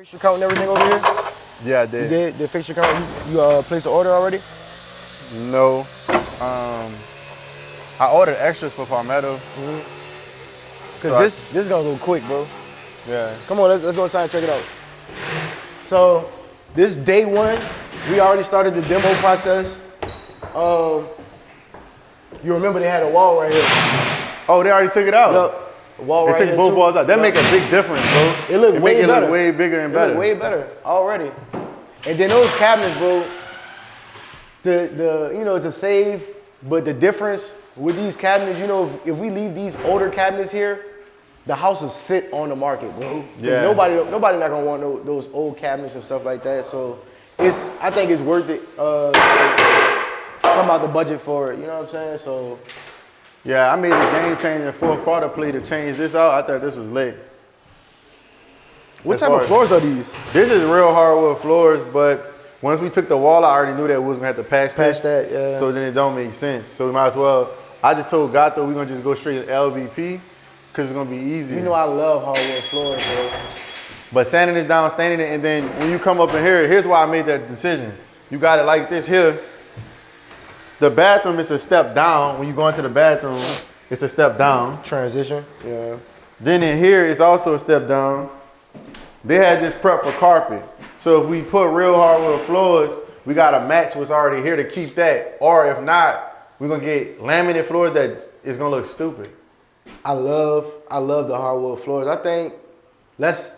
Fixture count and everything over here? Yeah, I did. You did? Did fixture count? You placed an order already? No. I ordered extras for Palmetto. Cause this gonna go quick, bro. Yeah. Come on, let's go inside and check it out. So this day one, we already started the demo process. You remember they had a wall right here. Oh, they already took it out? Yep. A wall right They here took both too. walls out. That make a big difference, bro. It look way make it better. look way bigger and better. It look way better already. And then those cabinets, bro, to save, but the difference with these cabinets, if we leave these older cabinets here, the house will sit on the market, bro. Yeah. Nobody not gonna want those old cabinets and stuff like that. So I think it's worth it. Come out the budget for it, you know what I'm saying? So Yeah, I made a game changing fourth quarter play to change this out. I thought this was lit. what type of floors are these? This is real hardwood floors, but once we took the wall, I already knew that we was gonna have to patch that, yeah. So then it don't make sense. So we might as well. I just told Gato we're gonna just go straight to LVP because it's gonna be easier. You know I love hardwood floors, bro. But sanding this down, staining it, and then when you come up in here, here's why I made that decision. You got it like this here. The bathroom is a step down. When you go into the bathroom, it's a step down. Transition, yeah. Then in here, it's also a step down. They had this prep for carpet. So if we put real hardwood floors, we gotta match what's already here to keep that. Or if not, we're gonna get laminate floors that is gonna look stupid. I love the hardwood floors. I think let's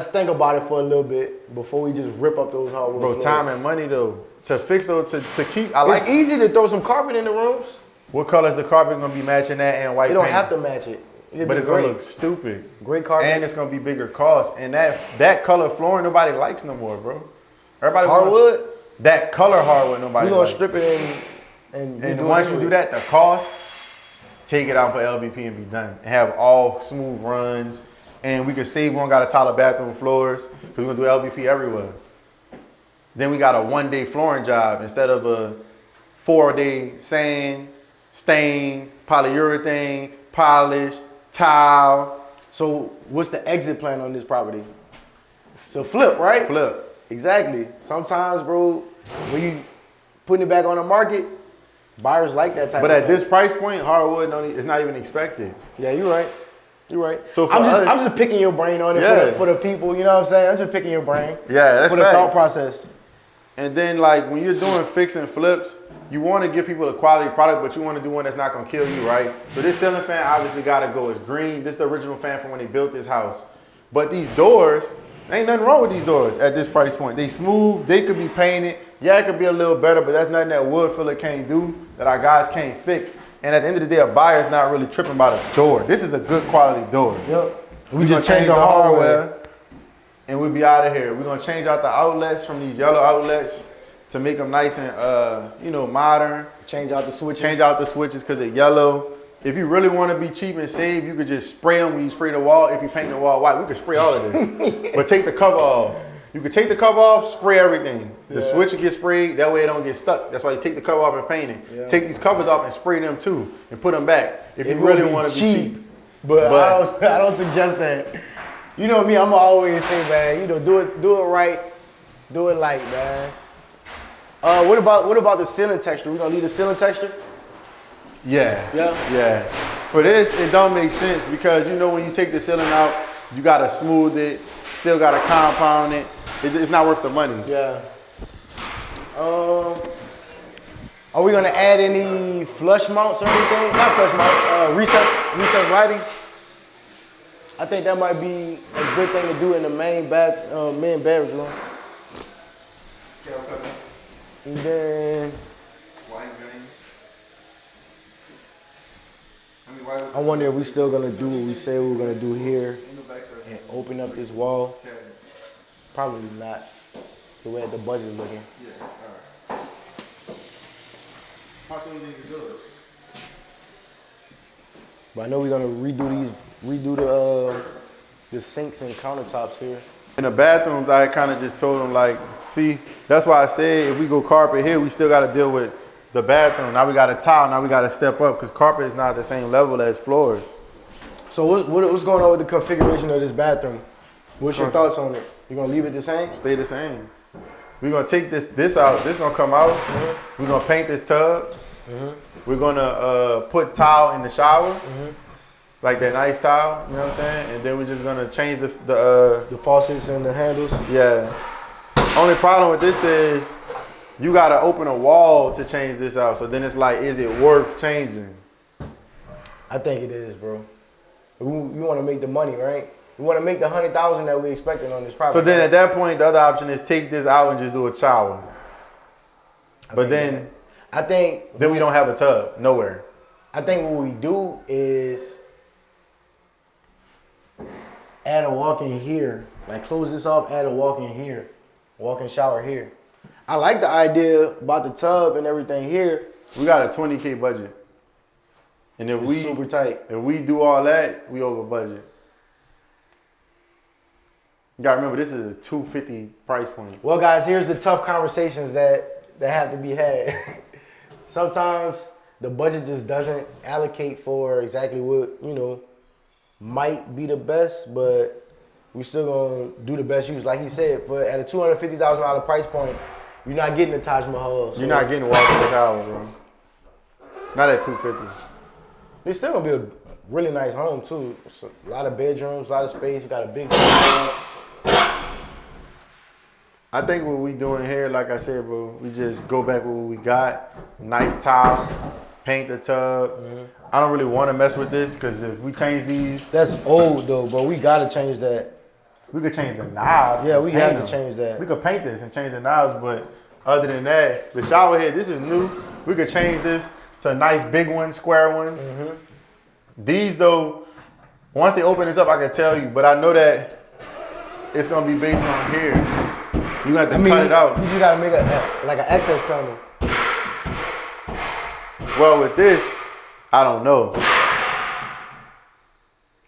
think about it for a little bit before we just rip up those hardwood floors. Bro, time and money though. To fix those, to keep, It's easy to throw some carpet in the rooms. What color is the carpet gonna be matching that and white You don't paint? have to match it. But it's gonna look stupid. Great carpet. And it's gonna be bigger cost. And that color flooring nobody likes no more, bro. Everybody hardwood? wants that color hardwood nobody We're gonna likes. strip it and once you do that, the cost, take it out for LVP and be done. And have all smooth runs. And we can save, we don't gotta tile the bathroom floors, because we're gonna do LVP everywhere. Then we got a 1-day flooring job instead of a 4-day sand, stain, polyurethane, polish, tile. So what's the exit plan on this property? So flip, right? Flip. Exactly. Sometimes, bro, when you putting it back on the market, buyers like that type But of at this price point, hardwood, it's not even expected. Yeah, you're right. You're right. So I'm just picking your brain on it for the people, you know what I'm saying? I'm just picking your brain. Yeah, that's for the facts. thought process. And then like when you're doing fix and flips, you want to give people a quality product, but you want to do one that's not going to kill you, right? So this ceiling fan obviously got to go. It's green. This is the original fan from when they built this house. But these doors, ain't nothing wrong with these doors at this price point. They smooth. They could be painted. Yeah, it could be a little better, but that's nothing that wood filler can't do, that our guys can't fix. And at the end of the day, a buyer's not really tripping about a door. This is a good quality door. Yep. We just change the hardware and we'll be out of here. We're going to change out the outlets from these yellow outlets to make them nice and, modern. Change out the switches. Change out the switches because they're yellow. If you really want to be cheap and save, you could just spray them when you spray the wall. If you paint the wall white, we could spray all of this. But take the cover off. You could take the cover off, spray everything. The switch will get sprayed, that way it don't get stuck. That's why you take the cover off and paint it. Yeah. Take these covers off and spray them too, and put them back. If you really want to be cheap. But I don't suggest that. You know me, I'm always say, man, do it right, do it light, man. What about the ceiling texture? We gonna leave the ceiling texture? Yeah. For this, it don't make sense because when you take the ceiling out, you gotta smooth it, still gotta compound it. It's not worth the money. Yeah. Are we gonna add any flush mounts or anything? Not flush mounts, recess lighting. I think that might be a good thing to do in the main bedroom. Okay. And then I wonder if we still gonna do what we say we were gonna do here and open up this wall. Probably not the way the budget is looking. Yeah, all right. How soon do you do it? But I know we're gonna redo the sinks and countertops here. In the bathrooms, I kind of just told them see, that's why I said if we go carpet here, we still got to deal with the bathroom. Now we got a tile, now we got to step up because carpet is not at the same level as floors. So what's going on with the configuration of this bathroom? What's your thoughts on it? You gonna leave it the same? Stay the same. We're gonna take this out. This gonna come out. We're gonna paint this tub. We're gonna put tile in the shower, like that nice tile. You know what I'm saying? And then we're just gonna change The faucets and the handles. Yeah. Only problem with this is you gotta open a wall to change this out. So then it's like, is it worth changing? I think it is, bro. We want to make the money, right? We want to make the 100,000 that we expecting on this property. So then at that point, the other option is take this out and just do a shower. But then we don't have a tub nowhere. I think what we do is add a walk-in here. Like close this off, add a walk-in here. Walk-in shower here. I like the idea about the tub and everything here. We got a $20K budget. And if It's super tight. If we do all that, we over budget. You gotta remember, this is a $250 price point. Well, guys, here's the tough conversations that have to be had. Sometimes the budget just doesn't allocate for exactly what, might be the best, but we still gonna do the best use. Like he said, but at a $250,000 price point, you're not getting the Taj Mahal. So you're not getting walk-in showers, bro. Not at $250. It's still gonna be a really nice home too. So a lot of bedrooms, a lot of space. You got a big bedroom. I think what we doing here, like I said, bro, we just go back with what we got. Nice tile, paint the tub. I don't really want to mess with this because if we change these, That's old though, but we gotta change that. we could change the knobs. Yeah, we paint have to them. change that. We could paint this and change the knobs, but other than that, the shower head, this is new. We could change this to a nice big one, square one. These though, once they open this up, I can tell you, but I know that it's gonna be based on here. You have to cut it out. You just gotta make like an access panel. Well, with this, I don't know.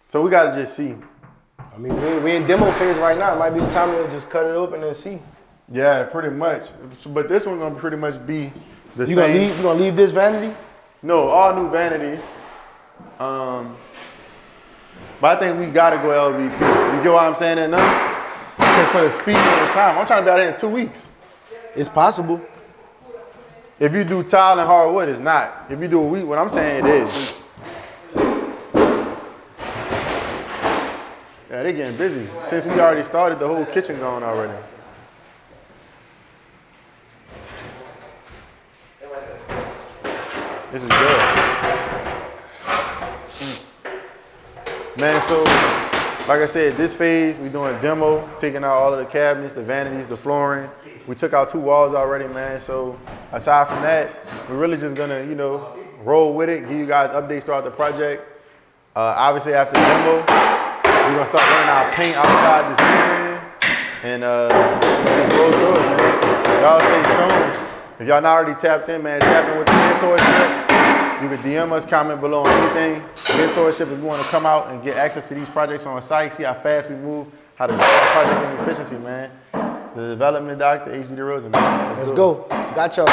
So we gotta just see. I mean, we in demo phase right now. It might be the time to just cut it open and see. Yeah, pretty much. But this one's gonna pretty much be the You same. you gonna leave this vanity? No, all new vanities. But I think we gotta go LVP. You get what I'm saying that now? Because for the speed and the time, I'm trying to be out here in 2 weeks. It's possible. If you do tile and hardwood, it's not. If you do a week, what I'm saying it is. Yeah, they getting busy. Since we already started, the whole kitchen going already. This is good. Man, so like I said, this phase, we doing demo, taking out all of the cabinets, the vanities, the flooring. We took out 2 walls already, man. So aside from that, we're really just gonna, roll with it, give you guys updates throughout the project. Obviously after demo, we're gonna start running our paint outside this weekend. And just roll through it, man. Y'all stay tuned. If y'all not already tapped in, man, tap in with the mentorship. You can DM us, comment below on anything. Mentorship, if you want to come out and get access to these projects on site, see how fast we move, how to do project and efficiency, man. The development doctor, HD DeRosa, man. Let's go. Got y'all.